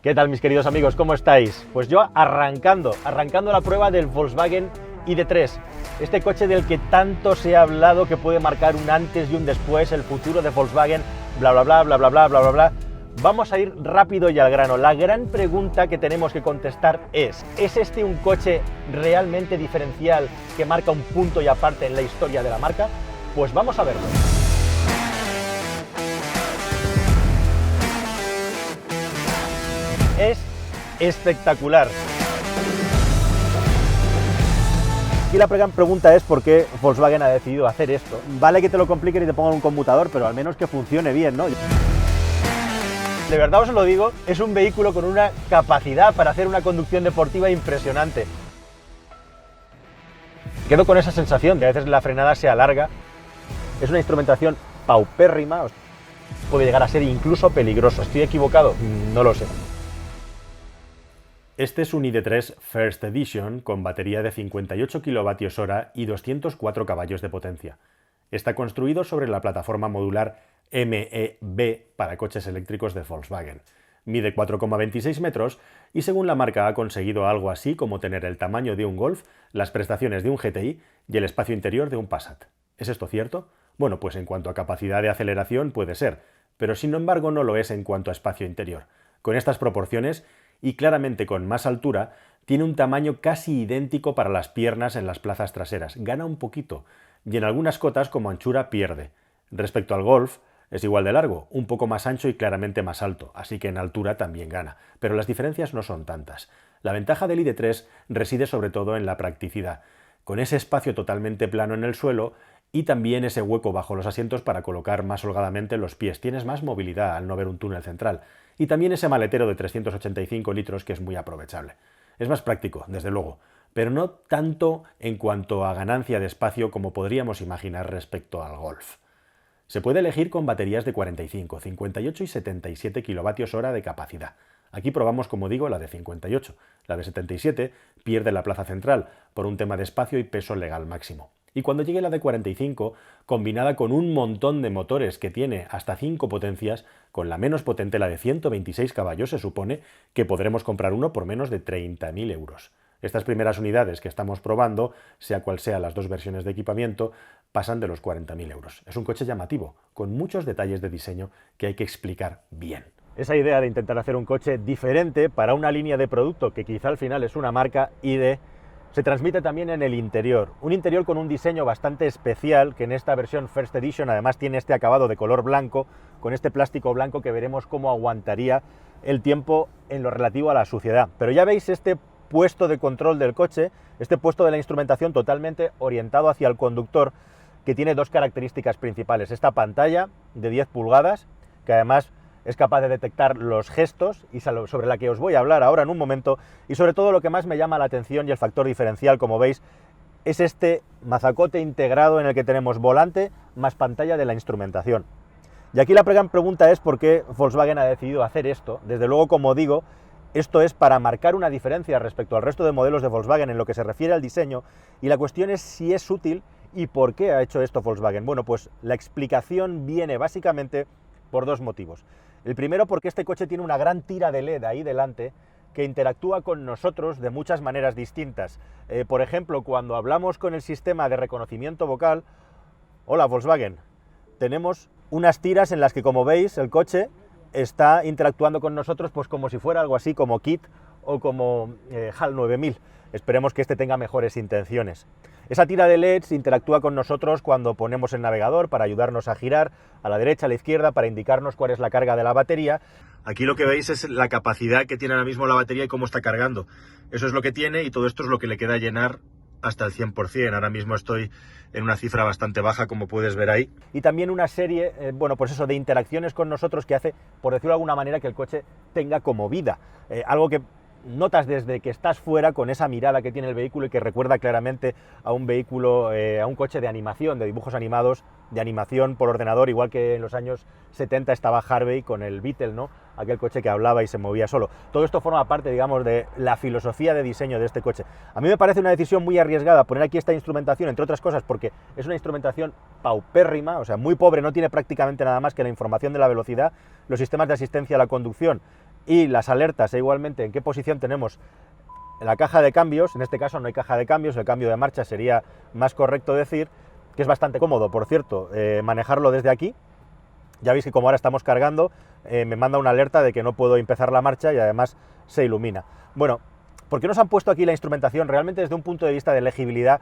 ¿Qué tal, mis queridos amigos? ¿Cómo estáis? Pues yo arrancando la prueba del Volkswagen ID.3, este coche del que tanto se ha hablado, que puede marcar un antes y un después, el futuro de Volkswagen, bla bla bla bla bla bla bla bla bla. Vamos a ir rápido y al grano. La gran pregunta que tenemos que contestar ¿es este un coche realmente diferencial que marca un punto y aparte en la historia de la marca? Pues vamos a verlo. Es espectacular. Y la gran pregunta es por qué Volkswagen ha decidido hacer esto. Vale que te lo compliquen y te pongan un conmutador, pero al menos que funcione bien, ¿no? De verdad os lo digo, es un vehículo con una capacidad para hacer una conducción deportiva impresionante. Quedo con esa sensación de que a veces la frenada se alarga. Es una instrumentación paupérrima, puede llegar a ser incluso peligroso. ¿Estoy equivocado? No lo sé. Este es un ID.3 First Edition con batería de 58 kWh y 204 caballos de potencia. Está construido sobre la plataforma modular MEB para coches eléctricos de Volkswagen. Mide 4,26 metros y según la marca ha conseguido algo así como tener el tamaño de un Golf, las prestaciones de un GTI y el espacio interior de un Passat. ¿Es esto cierto? Bueno, pues en cuanto a capacidad de aceleración puede ser, pero sin embargo no lo es en cuanto a espacio interior. Con estas proporciones y claramente con más altura, tiene un tamaño casi idéntico para las piernas en las plazas traseras. Gana un poquito y en algunas cotas como anchura pierde. Respecto al Golf, es igual de largo, un poco más ancho y claramente más alto, así que en altura también gana, pero las diferencias no son tantas. La ventaja del ID.3 reside sobre todo en la practicidad, con ese espacio totalmente plano en el suelo y también ese hueco bajo los asientos para colocar más holgadamente los pies. Tienes más movilidad al no ver un túnel central. Y también ese maletero de 385 litros que es muy aprovechable. Es más práctico, desde luego, pero no tanto en cuanto a ganancia de espacio como podríamos imaginar respecto al Golf. Se puede elegir con baterías de 45, 58 y 77 kWh de capacidad. Aquí probamos, como digo, la de 58. La de 77 pierde la plaza central por un tema de espacio y peso legal máximo. Y cuando llegue la de 45, combinada con un montón de motores que tiene hasta 5 potencias, con la menos potente, la de 126 caballos, se supone que podremos comprar uno por menos de 30.000 euros. Estas primeras unidades que estamos probando, sea cual sea las dos versiones de equipamiento, pasan de los 40.000 euros. Es un coche llamativo, con muchos detalles de diseño que hay que explicar bien. Esa idea de intentar hacer un coche diferente para una línea de producto que quizá al final es una marca ID, se transmite también en el interior. Un interior con un diseño bastante especial, que en esta versión First Edition además tiene este acabado de color blanco, con este plástico blanco que veremos cómo aguantaría el tiempo en lo relativo a la suciedad. Pero ya veis este puesto de control del coche, este puesto de la instrumentación totalmente orientado hacia el conductor, que tiene dos características principales. Esta pantalla de 10 pulgadas, que además es capaz de detectar los gestos y sobre la que os voy a hablar ahora en un momento, y sobre todo lo que más me llama la atención y el factor diferencial, como veis, es este mazacote integrado en el que tenemos volante más pantalla de la instrumentación. Y aquí la gran pregunta es por qué Volkswagen ha decidido hacer esto. Desde luego, como digo, esto es para marcar una diferencia respecto al resto de modelos de Volkswagen en lo que se refiere al diseño, y la cuestión es si es útil y por qué ha hecho esto Volkswagen. Bueno, pues la explicación viene básicamente por dos motivos. El primero, porque este coche tiene una gran tira de LED ahí delante que interactúa con nosotros de muchas maneras distintas. Por ejemplo, cuando hablamos con el sistema de reconocimiento vocal, hola Volkswagen, tenemos unas tiras en las que, como veis, el coche está interactuando con nosotros pues como si fuera algo así como KIT o como HAL 9000. Esperemos que este tenga mejores intenciones. Esa tira de LEDs interactúa con nosotros cuando ponemos el navegador para ayudarnos a girar a la derecha, a la izquierda, para indicarnos cuál es la carga de la batería. Aquí lo que veis es la capacidad que tiene ahora mismo la batería y cómo está cargando. Eso es lo que tiene y todo esto es lo que le queda llenar hasta el 100%. Ahora mismo estoy en una cifra bastante baja, como puedes ver ahí. Y también una serie, bueno, pues eso, de interacciones con nosotros que hace, por decirlo de alguna manera, que el coche tenga como vida. Algo que notas desde que estás fuera con esa mirada que tiene el vehículo y que recuerda claramente a un vehículo, a un coche de animación, de dibujos animados, de animación por ordenador, igual que en los años 70 estaba Harvey con el Beetle, ¿no? Aquel coche que hablaba y se movía solo. Todo esto forma parte, digamos, de la filosofía de diseño de este coche. A mí me parece una decisión muy arriesgada poner aquí esta instrumentación, entre otras cosas porque es una instrumentación paupérrima, o sea, muy pobre, no tiene prácticamente nada más que la información de la velocidad, los sistemas de asistencia a la conducción y las alertas e igualmente en qué posición tenemos la caja de cambios. En este caso no hay caja de cambios, el cambio de marcha sería más correcto decir, que es bastante cómodo, por cierto, manejarlo desde aquí. Ya veis que como ahora estamos cargando, me manda una alerta de que no puedo empezar la marcha y además se ilumina. Bueno, ¿por qué nos han puesto aquí la instrumentación? Realmente desde un punto de vista de legibilidad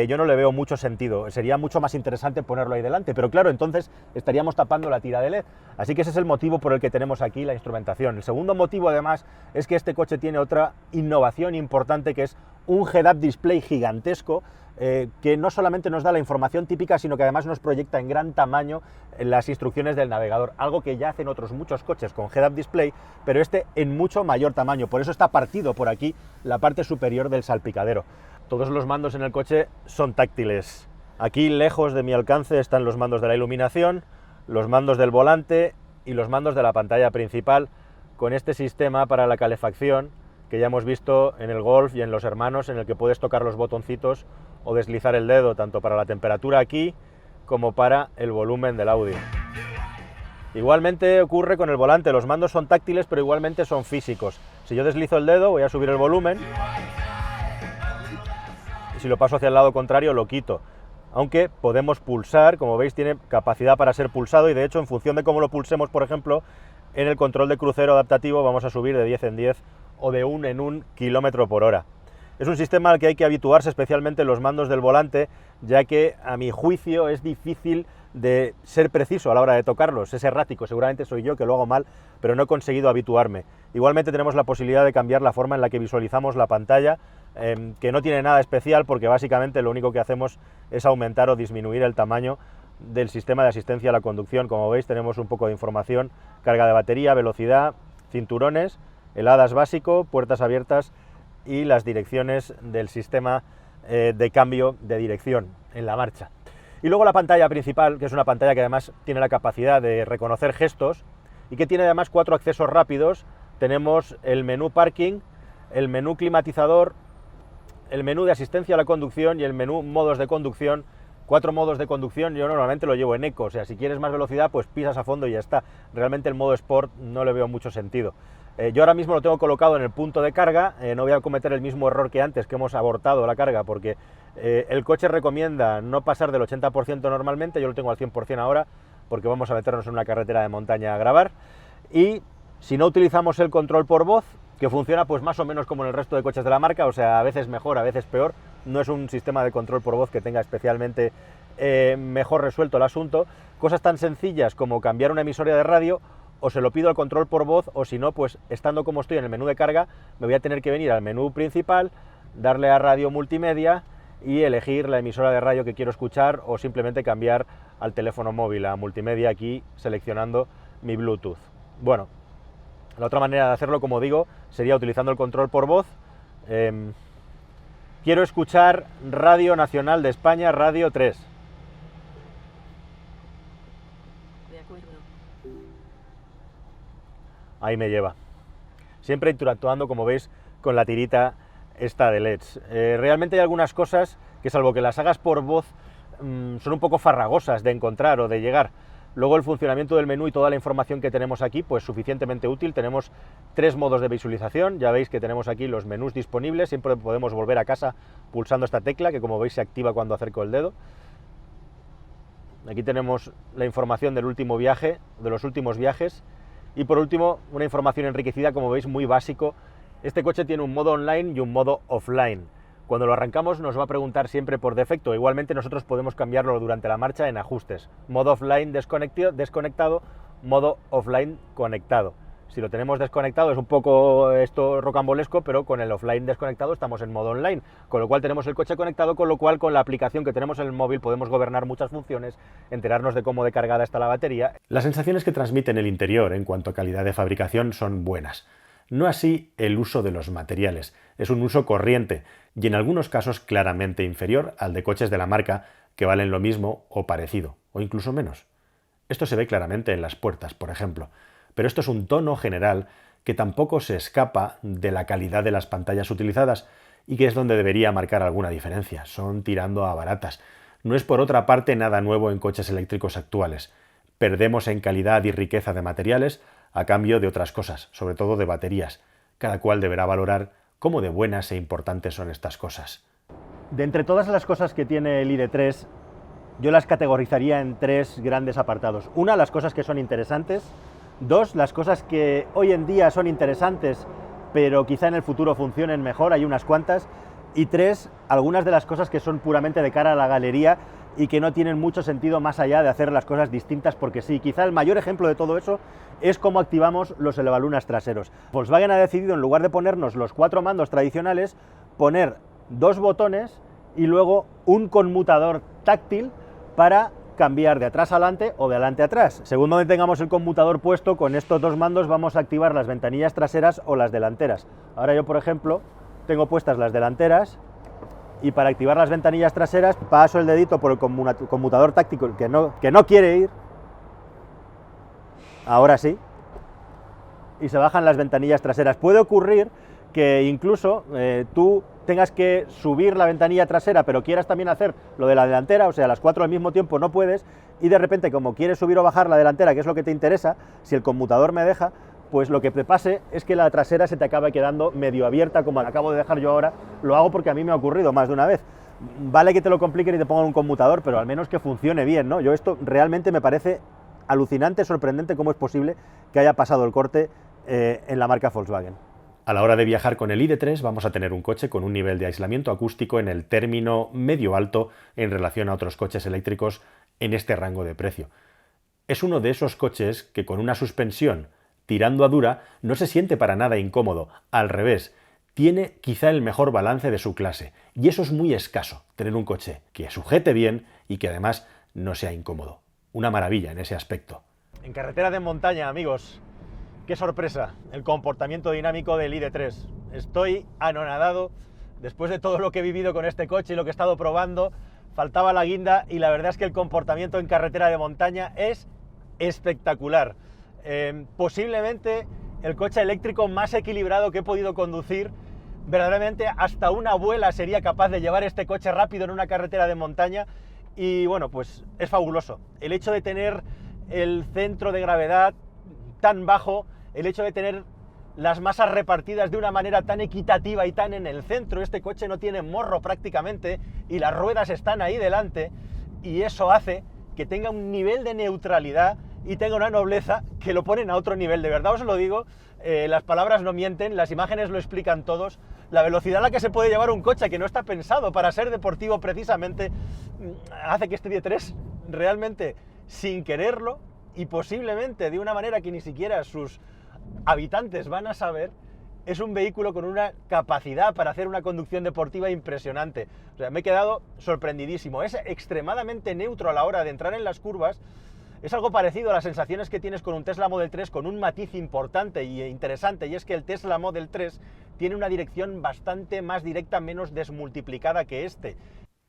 yo no le veo mucho sentido. Sería mucho más interesante ponerlo ahí delante, pero claro, entonces estaríamos tapando la tira de LED. Así que ese es el motivo por el que tenemos aquí la instrumentación. El segundo motivo además es que este coche tiene otra innovación importante, que es un head-up display gigantesco, que no solamente nos da la información típica, sino que además nos proyecta en gran tamaño las instrucciones del navegador, algo que ya hacen otros muchos coches con head-up display, pero este en mucho mayor tamaño. Por eso está partido por aquí la parte superior del salpicadero. Todos los mandos en el coche son táctiles. Aquí lejos de mi alcance están los mandos de la iluminación, los mandos del volante y los mandos de la pantalla principal, con este sistema para la calefacción que ya hemos visto en el Golf y en los Hermanos, en el que puedes tocar los botoncitos o deslizar el dedo tanto para la temperatura aquí como para el volumen del audio. Igualmente ocurre con el volante, los mandos son táctiles pero igualmente son físicos. Si yo deslizo el dedo voy a subir el volumen y si lo paso hacia el lado contrario lo quito. Aunque podemos pulsar, como veis tiene capacidad para ser pulsado y de hecho en función de cómo lo pulsemos, por ejemplo, en el control de crucero adaptativo vamos a subir de 10 en 10 o de 1 en 1 kilómetro por hora. Es un sistema al que hay que habituarse, especialmente los mandos del volante, ya que a mi juicio es difícil de ser preciso a la hora de tocarlos. Es errático, seguramente soy yo que lo hago mal, pero no he conseguido habituarme. Igualmente tenemos la posibilidad de cambiar la forma en la que visualizamos la pantalla, que no tiene nada especial porque básicamente lo único que hacemos es aumentar o disminuir el tamaño del sistema de asistencia a la conducción. Como veis tenemos un poco de información, carga de batería, velocidad, cinturones, el ADAS básico, puertas abiertas y las direcciones del sistema de cambio de dirección en la marcha. Y luego la pantalla principal, que es una pantalla que además tiene la capacidad de reconocer gestos y que tiene además 4 accesos rápidos. Tenemos el menú parking, el menú climatizador, el menú de asistencia a la conducción y el menú modos de conducción. 4 modos de conducción, yo normalmente lo llevo en eco, o sea, si quieres más velocidad pues pisas a fondo y ya está. Realmente el modo Sport no le veo mucho sentido. Yo ahora mismo lo tengo colocado en el punto de carga, no voy a cometer el mismo error que antes, que hemos abortado la carga, porque el coche recomienda no pasar del 80% normalmente, yo lo tengo al 100% ahora, porque vamos a meternos en una carretera de montaña a grabar, y si no utilizamos el control por voz, que funciona pues más o menos como en el resto de coches de la marca, o sea, a veces mejor, a veces peor, no es un sistema de control por voz que tenga especialmente mejor resuelto el asunto, cosas tan sencillas como cambiar una emisora de radio, o se lo pido al control por voz, o si no, pues estando como estoy en el menú de carga, me voy a tener que venir al menú principal, darle a radio multimedia y elegir la emisora de radio que quiero escuchar, o simplemente cambiar al teléfono móvil a multimedia aquí seleccionando mi Bluetooth. Bueno, la otra manera de hacerlo, como digo, sería utilizando el control por voz. Quiero escuchar Radio Nacional de España, Radio 3. Ahí me lleva. Siempre interactuando, como veis, con la tirita esta de LEDs. Realmente hay algunas cosas que, salvo que las hagas por voz, son un poco farragosas de encontrar o de llegar. Luego el funcionamiento del menú y toda la información que tenemos aquí, pues suficientemente útil. Tenemos 3 modos de visualización, ya veis que tenemos aquí los menús disponibles, siempre podemos volver a casa pulsando esta tecla, que como veis se activa cuando acerco el dedo. Aquí tenemos la información del último viaje, de los últimos viajes. Y por último, una información enriquecida, como veis, muy básico. Este coche tiene un modo online y un modo offline. Cuando lo arrancamos nos va a preguntar siempre por defecto. Igualmente nosotros podemos cambiarlo durante la marcha en ajustes. Modo offline desconectado, modo offline conectado. Si lo tenemos desconectado es un poco esto rocambolesco, pero con el offline desconectado estamos en modo online, con lo cual tenemos el coche conectado, con lo cual con la aplicación que tenemos en el móvil podemos gobernar muchas funciones, enterarnos de cómo de cargada está la batería. Las sensaciones que transmite en el interior en cuanto a calidad de fabricación son buenas. No así el uso de los materiales. Es un uso corriente y en algunos casos claramente inferior al de coches de la marca que valen lo mismo o parecido, o incluso menos. Esto se ve claramente en las puertas, por ejemplo. Pero esto es un tono general que tampoco se escapa de la calidad de las pantallas utilizadas y que es donde debería marcar alguna diferencia. Son tirando a baratas. No es por otra parte nada nuevo en coches eléctricos actuales. Perdemos en calidad y riqueza de materiales a cambio de otras cosas, sobre todo de baterías. Cada cual deberá valorar cómo de buenas e importantes son estas cosas. De entre todas las cosas que tiene el ID.3, yo las categorizaría en tres grandes apartados. Una, las cosas que son interesantes. Dos, las cosas que hoy en día son interesantes, pero quizá en el futuro funcionen mejor, hay unas cuantas. Y tres, algunas de las cosas que son puramente de cara a la galería y que no tienen mucho sentido más allá de hacer las cosas distintas porque sí. Quizá el mayor ejemplo de todo eso es cómo activamos los elevalunas traseros. Volkswagen ha decidido, en lugar de ponernos los 4 mandos tradicionales, poner 2 botones y luego un conmutador táctil para cambiar de atrás a adelante o de adelante a atrás. Según donde tengamos el conmutador puesto, con estos 2 mandos vamos a activar las ventanillas traseras o las delanteras. Ahora yo, por ejemplo, tengo puestas las delanteras y para activar las ventanillas traseras paso el dedito por el conmutador táctil que no quiere ir. Ahora sí. Y se bajan las ventanillas traseras. Puede ocurrir que incluso tú tengas que subir la ventanilla trasera, pero quieras también hacer lo de la delantera, o sea, las 4 al mismo tiempo no puedes, y de repente, como quieres subir o bajar la delantera, que es lo que te interesa, si el conmutador me deja, pues lo que te pase es que la trasera se te acaba quedando medio abierta, como la acabo de dejar yo ahora. Lo hago porque a mí me ha ocurrido más de una vez. Vale que te lo compliquen y te pongan un conmutador, pero al menos que funcione bien, ¿no? Yo esto realmente me parece alucinante, sorprendente cómo es posible que haya pasado el corte en la marca Volkswagen. A la hora de viajar con el ID.3 vamos a tener un coche con un nivel de aislamiento acústico en el término medio-alto en relación a otros coches eléctricos en este rango de precio. Es uno de esos coches que con una suspensión tirando a dura no se siente para nada incómodo, al revés, tiene quizá el mejor balance de su clase, y eso es muy escaso, tener un coche que sujete bien y que además no sea incómodo. Una maravilla en ese aspecto. En carretera de montaña, amigos, qué sorpresa el comportamiento dinámico del ID.3. Estoy anonadado después de todo lo que he vivido con este coche y lo que he estado probando. Faltaba la guinda y la verdad es que el comportamiento en carretera de montaña es espectacular. Posiblemente el coche eléctrico más equilibrado que he podido conducir. Verdaderamente hasta una abuela sería capaz de llevar este coche rápido en una carretera de montaña y bueno, pues es fabuloso. El hecho de tener el centro de gravedad tan bajo, el hecho de tener las masas repartidas de una manera tan equitativa y tan en el centro, este coche no tiene morro prácticamente y las ruedas están ahí delante y eso hace que tenga un nivel de neutralidad y tenga una nobleza que lo ponen a otro nivel. De verdad os lo digo, las palabras no mienten, las imágenes lo explican todos. La velocidad a la que se puede llevar un coche que no está pensado para ser deportivo precisamente hace que este ID.3 realmente, sin quererlo y posiblemente de una manera que ni siquiera sus habitantes van a saber, es un vehículo con una capacidad para hacer una conducción deportiva impresionante. O sea, me he quedado sorprendidísimo. Es extremadamente neutro a la hora de entrar en las curvas. Es algo parecido a las sensaciones que tienes con un Tesla Model 3, con un matiz importante e interesante, y es que el Tesla Model 3 tiene una dirección bastante más directa, menos desmultiplicada que este.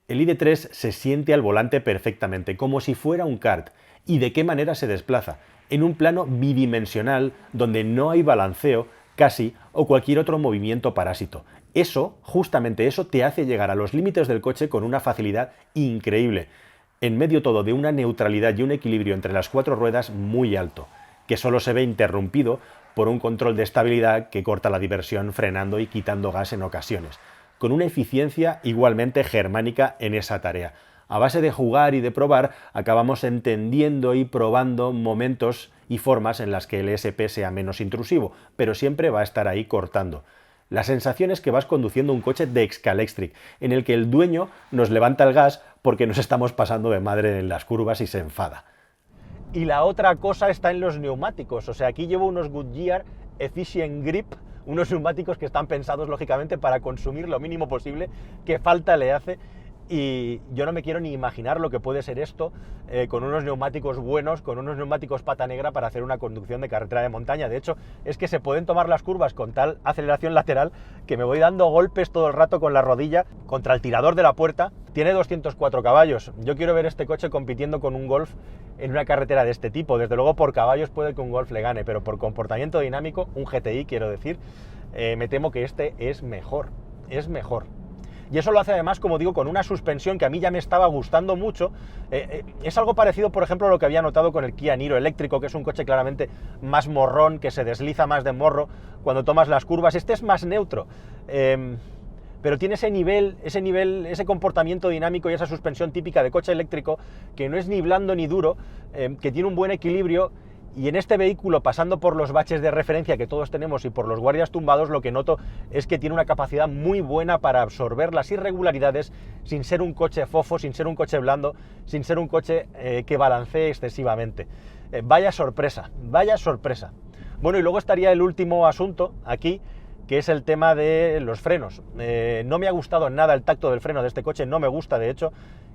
El ID.3 se siente al volante perfectamente, como si fuera un kart. ¿Y de qué manera se desplaza? En un plano bidimensional, donde no hay balanceo, casi, o cualquier otro movimiento parásito. Eso, justamente eso, te hace llegar a los límites del coche con una facilidad increíble. En medio todo de una neutralidad y un equilibrio entre las 4 ruedas muy alto, que solo se ve interrumpido por un control de estabilidad que corta la diversión frenando y quitando gas en ocasiones, con una eficiencia igualmente germánica en esa tarea. A base de jugar y de probar, acabamos entendiendo y probando momentos y formas en las que el ESP sea menos intrusivo, pero siempre va a estar ahí cortando. La sensación es que vas conduciendo un coche de Excalextric, en el que el dueño nos levanta el gas porque nos estamos pasando de madre en las curvas y se enfada. Y la otra cosa está en los neumáticos. O sea, aquí llevo unos Goodyear Efficient Grip, unos neumáticos que están pensados lógicamente para consumir lo mínimo posible, que falta le hace. Y yo no me quiero ni imaginar lo que puede ser esto con unos neumáticos buenos, con unos neumáticos pata negra para hacer una conducción de carretera de montaña. De hecho, es que se pueden tomar las curvas con tal aceleración lateral que me voy dando golpes todo el rato con la rodilla contra el tirador de la puerta. Tiene 204 caballos. Yo quiero ver este coche compitiendo con un Golf en una carretera de este tipo. Desde luego por caballos puede que un Golf le gane, pero por comportamiento dinámico, un GTI quiero decir, me temo que este es mejor. Es mejor. y eso lo hace además, como digo, con una suspensión que a mí ya me estaba gustando mucho. Es algo parecido, por ejemplo, a lo que había notado con el Kia Niro eléctrico, que es un coche claramente más morrón, que se desliza más de morro cuando tomas las curvas. Este es más neutro, pero tiene ese comportamiento dinámico y esa suspensión típica de coche eléctrico, que no es ni blando ni duro, que tiene un buen equilibrio. Y en este vehículo, pasando por los baches de referencia que todos tenemos y por los guardias tumbados, lo que noto es que tiene una capacidad muy buena para absorber las irregularidades sin ser un coche fofo, sin ser un coche blando, sin ser un coche que balancee excesivamente. Vaya sorpresa, vaya sorpresa. Bueno, y luego estaría el último asunto aquí, que es el tema de los frenos. No me ha gustado nada el tacto del freno de este coche, no me gusta de hecho,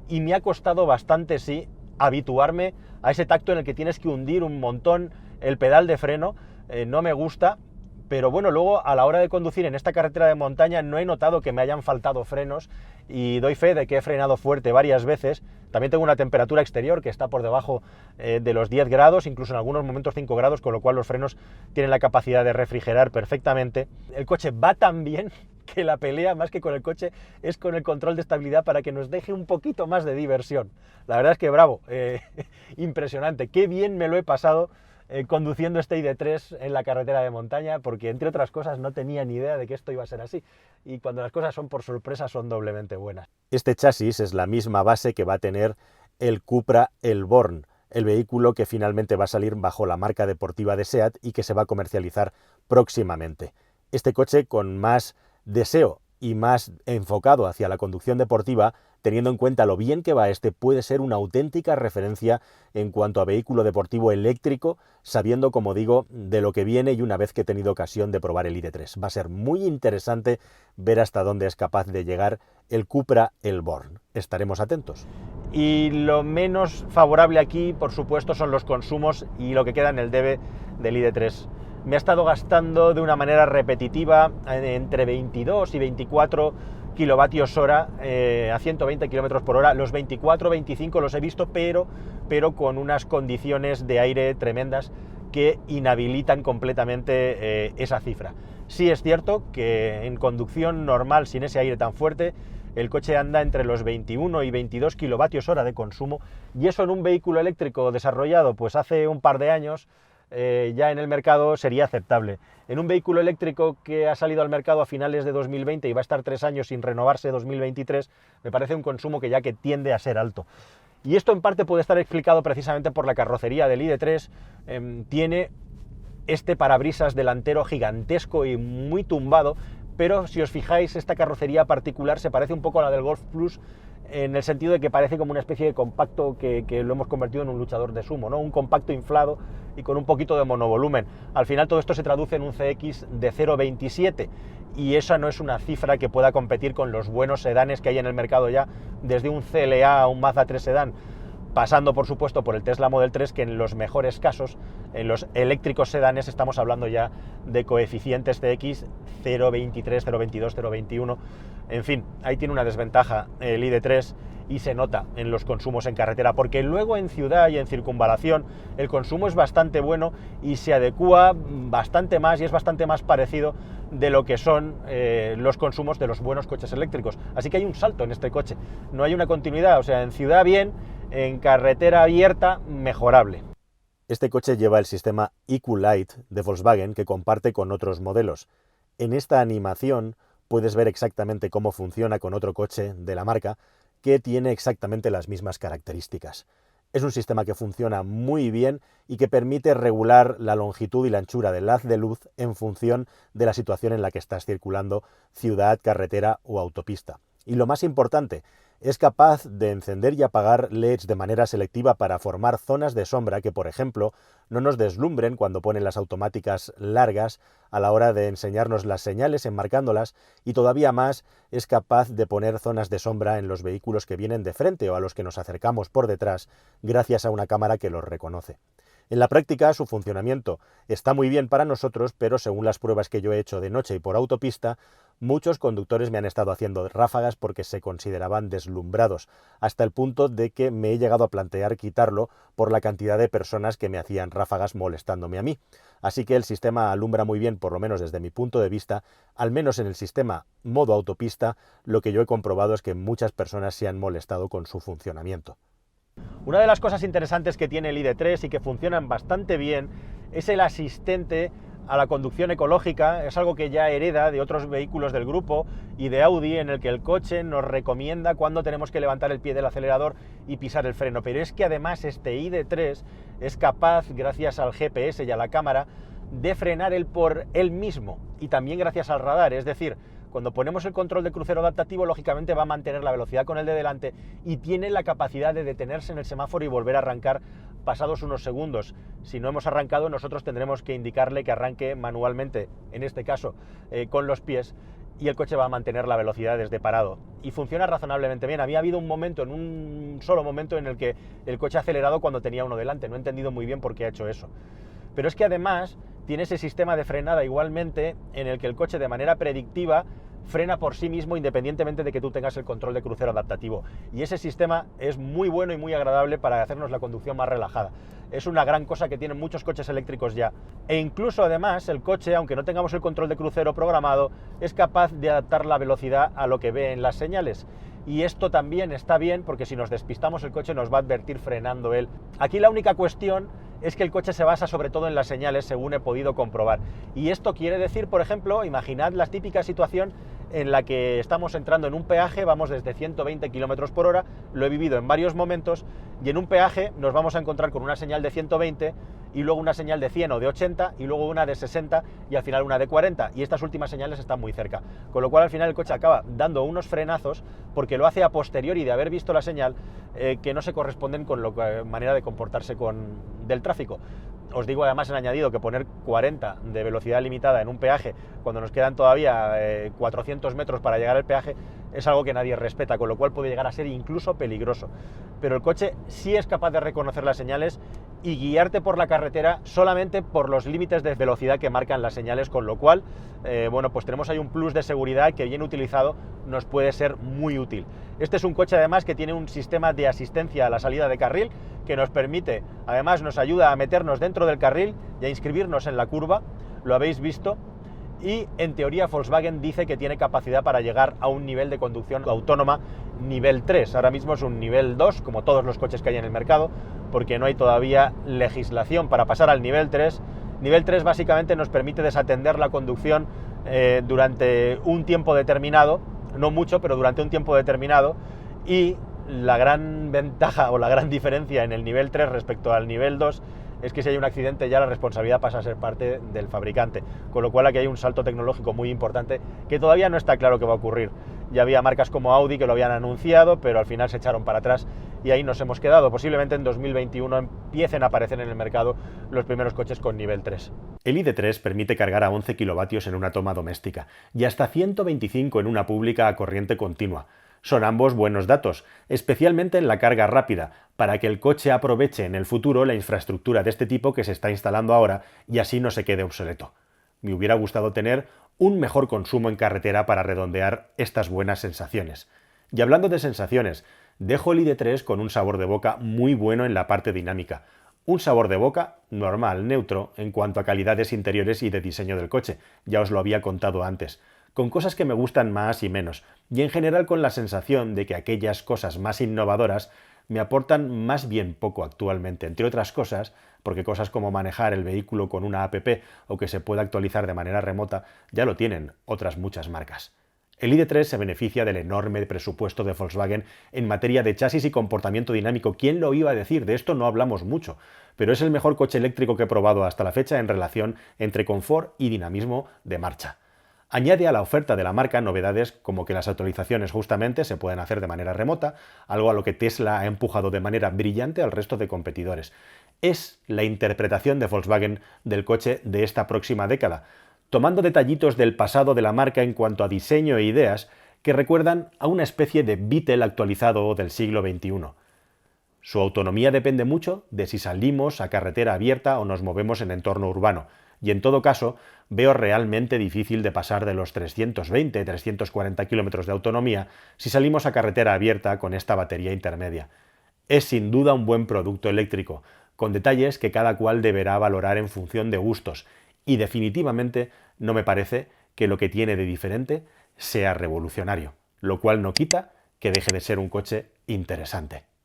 y me ha costado bastante, sí, habituarme a ese tacto en el que tienes que hundir un montón el pedal de freno. No me gusta, pero bueno, luego a la hora de conducir en esta carretera de montaña no he notado que me hayan faltado frenos, y doy fe de que he frenado fuerte varias veces. También tengo una temperatura exterior que está por debajo de los 10 grados, incluso en algunos momentos 5 grados, con lo cual los frenos tienen la capacidad de refrigerar perfectamente. El coche va tan bien que la pelea, más que con el coche, es con el control de estabilidad para que nos deje un poquito más de diversión. La verdad es que bravo, impresionante, qué bien me lo he pasado conduciendo este ID3 en la carretera de montaña, porque entre otras cosas no tenía ni idea de que esto iba a ser así, y cuando las cosas son por sorpresa son doblemente buenas. Este chasis es la misma base que va a tener el Cupra Elborn, el vehículo que finalmente va a salir bajo la marca deportiva de SEAT y que se va a comercializar próximamente. Este coche, con más deseo y más enfocado hacia la conducción deportiva, teniendo en cuenta lo bien que va este, puede ser una auténtica referencia en cuanto a vehículo deportivo eléctrico, sabiendo, como digo, de lo que viene, y una vez que he tenido ocasión de probar el ID3. Va a ser muy interesante ver hasta dónde es capaz de llegar el Cupra Elborn. Estaremos atentos. Y lo menos favorable aquí, por supuesto, son los consumos y lo que queda en el debe del ID3. Me ha estado gastando de una manera repetitiva entre 22 y 24 kilovatios hora a 120 kilómetros por hora. Los 24, 25 los he visto, pero con unas condiciones de aire tremendas que inhabilitan completamente esa cifra. Sí es cierto que en conducción normal, sin ese aire tan fuerte, el coche anda entre los 21 y 22 kilovatios hora de consumo, y eso en un vehículo eléctrico desarrollado pues hace un par de años, ya en el mercado sería aceptable. En un vehículo eléctrico que ha salido al mercado a finales de 2020 y va a estar 3 años sin renovarse 2023, me parece un consumo que tiende a ser alto. Y esto en parte puede estar explicado precisamente por la carrocería del ID3. Tiene este parabrisas delantero gigantesco y muy tumbado, pero si os fijáis, esta carrocería particular se parece un poco a la del Golf Plus, en el sentido de que parece como una especie de compacto que lo hemos convertido en un luchador de sumo, ¿no? Un compacto inflado y con un poquito de monovolumen. Al final todo esto se traduce en un CX de 0,27, y esa no es una cifra que pueda competir con los buenos sedanes que hay en el mercado ya, desde un CLA a un Mazda 3 sedán, pasando por supuesto por el Tesla Model 3, que en los mejores casos, en los eléctricos sedanes, estamos hablando ya de coeficientes CX 0,23, 0,22, 0,21, en fin, ahí tiene una desventaja el ID3, y se nota en los consumos en carretera, porque luego en ciudad y en circunvalación el consumo es bastante bueno y se adecúa bastante más y es bastante más parecido de lo que son los consumos de los buenos coches eléctricos. Así que hay un salto en este coche, no hay una continuidad, o sea, en ciudad bien, en carretera abierta mejorable. Este coche lleva el sistema EQ Lite de Volkswagen, que comparte con otros modelos. En esta animación puedes ver exactamente cómo funciona con otro coche de la marca que tiene exactamente las mismas características. Es un sistema que funciona muy bien y que permite regular la longitud y la anchura del haz de luz en función de la situación en la que estás circulando, ciudad, carretera o autopista. Y lo más importante, es capaz de encender y apagar LEDs de manera selectiva para formar zonas de sombra que, por ejemplo, no nos deslumbren cuando ponen las automáticas largas a la hora de enseñarnos las señales enmarcándolas, y todavía más es capaz de poner zonas de sombra en los vehículos que vienen de frente o a los que nos acercamos por detrás gracias a una cámara que los reconoce. En la práctica su funcionamiento está muy bien para nosotros, pero según las pruebas que yo he hecho de noche y por autopista, Muchos conductores me han estado haciendo ráfagas porque se consideraban deslumbrados, hasta el punto de que me he llegado a plantear quitarlo por la cantidad de personas que me hacían ráfagas molestándome a mí. Así que el sistema alumbra muy bien, por lo menos desde mi punto de vista, al menos en el sistema modo autopista, lo que yo he comprobado es que muchas personas se han molestado con su funcionamiento. Una de las cosas interesantes que tiene el ID.3 y que funcionan bastante bien es el asistente a la conducción ecológica. Es algo que ya hereda de otros vehículos del grupo y de Audi, en el que el coche nos recomienda cuándo tenemos que levantar el pie del acelerador y pisar el freno. Pero es que además este ID.3 es capaz, gracias al GPS y a la cámara, de frenar él por él mismo, y también gracias al radar. Es decir, cuando ponemos el control de crucero adaptativo, lógicamente va a mantener la velocidad con el de delante y tiene la capacidad de detenerse en el semáforo y volver a arrancar pasados unos segundos. Si no hemos arrancado, nosotros tendremos que indicarle que arranque manualmente, en este caso con los pies, y el coche va a mantener la velocidad desde parado. Y funciona razonablemente bien. Había habido un momento, en un solo momento, en el que el coche ha acelerado cuando tenía uno delante. No he entendido muy bien por qué ha hecho eso. Pero es que además tiene ese sistema de frenada igualmente, en el que el coche de manera predictiva frena por sí mismo independientemente de que tú tengas el control de crucero adaptativo. Y ese sistema es muy bueno y muy agradable para hacernos la conducción más relajada. Es una gran cosa que tienen muchos coches eléctricos ya. E incluso además el coche, aunque no tengamos el control de crucero programado, es capaz de adaptar la velocidad a lo que ve en las señales. Y esto también está bien, porque si nos despistamos el coche nos va a advertir frenando él. Aquí la única cuestión es que el coche se basa sobre todo en las señales, según he podido comprobar. Y esto quiere decir, por ejemplo, imaginad la típica situación en la que estamos entrando en un peaje, vamos desde 120 km por hora, lo he vivido en varios momentos, y en un peaje nos vamos a encontrar con una señal de 120 y luego una señal de 100 o de 80 y luego una de 60 y al final una de 40, y estas últimas señales están muy cerca, con lo cual al final el coche acaba dando unos frenazos porque lo hace a posteriori de haber visto la señal, que no se corresponden con la manera de comportarse del tráfico. Os digo además en añadido que poner 40 de velocidad limitada en un peaje cuando nos quedan todavía 400 metros para llegar al peaje es algo que nadie respeta, con lo cual puede llegar a ser incluso peligroso. Pero el coche sí es capaz de reconocer las señales y guiarte por la carretera solamente por los límites de velocidad que marcan las señales, con lo cual, bueno, pues tenemos ahí un plus de seguridad que bien utilizado nos puede ser muy útil. Este es un coche además que tiene un sistema de asistencia a la salida de carril que nos permite, además nos ayuda a meternos dentro del carril y a inscribirnos en la curva, lo habéis visto, y en teoría Volkswagen dice que tiene capacidad para llegar a un nivel de conducción autónoma nivel 3. Ahora mismo es un nivel 2, como todos los coches que hay en el mercado, porque no hay todavía legislación para pasar al nivel 3. Nivel 3 básicamente nos permite desatender la conducción durante un tiempo determinado, no mucho, pero durante un tiempo determinado, y la gran ventaja o la gran diferencia en el nivel 3 respecto al nivel 2 es que si hay un accidente ya la responsabilidad pasa a ser parte del fabricante, con lo cual aquí hay un salto tecnológico muy importante que todavía no está claro qué va a ocurrir. Ya había marcas como Audi que lo habían anunciado, pero al final se echaron para atrás y ahí nos hemos quedado. Posiblemente en 2021 empiecen a aparecer en el mercado los primeros coches con nivel 3. El ID.3 permite cargar a 11 kilovatios en una toma doméstica y hasta 125 en una pública a corriente continua. Son ambos buenos datos, especialmente en la carga rápida, para que el coche aproveche en el futuro la infraestructura de este tipo que se está instalando ahora y así no se quede obsoleto. Me hubiera gustado tener un mejor consumo en carretera para redondear estas buenas sensaciones. Y hablando de sensaciones, dejo el ID.3 con un sabor de boca muy bueno en la parte dinámica. Un sabor de boca normal, neutro, en cuanto a calidades interiores y de diseño del coche, ya os lo había contado antes, con cosas que me gustan más y menos, y en general con la sensación de que aquellas cosas más innovadoras me aportan más bien poco actualmente, entre otras cosas, porque cosas como manejar el vehículo con una app o que se pueda actualizar de manera remota ya lo tienen otras muchas marcas. El ID.3 se beneficia del enorme presupuesto de Volkswagen en materia de chasis y comportamiento dinámico. ¿Quién lo iba a decir? De esto no hablamos mucho, pero es el mejor coche eléctrico que he probado hasta la fecha en relación entre confort y dinamismo de marcha. Añade a la oferta de la marca novedades como que las actualizaciones justamente se pueden hacer de manera remota, algo a lo que Tesla ha empujado de manera brillante al resto de competidores. Es la interpretación de Volkswagen del coche de esta próxima década, tomando detallitos del pasado de la marca en cuanto a diseño e ideas que recuerdan a una especie de Beetle actualizado del siglo XXI. Su autonomía depende mucho de si salimos a carretera abierta o nos movemos en entorno urbano, y en todo caso veo realmente difícil de pasar de los 320-340 kilómetros de autonomía si salimos a carretera abierta con esta batería intermedia. Es sin duda un buen producto eléctrico, con detalles que cada cual deberá valorar en función de gustos, y definitivamente no me parece que lo que tiene de diferente sea revolucionario, lo cual no quita que deje de ser un coche interesante.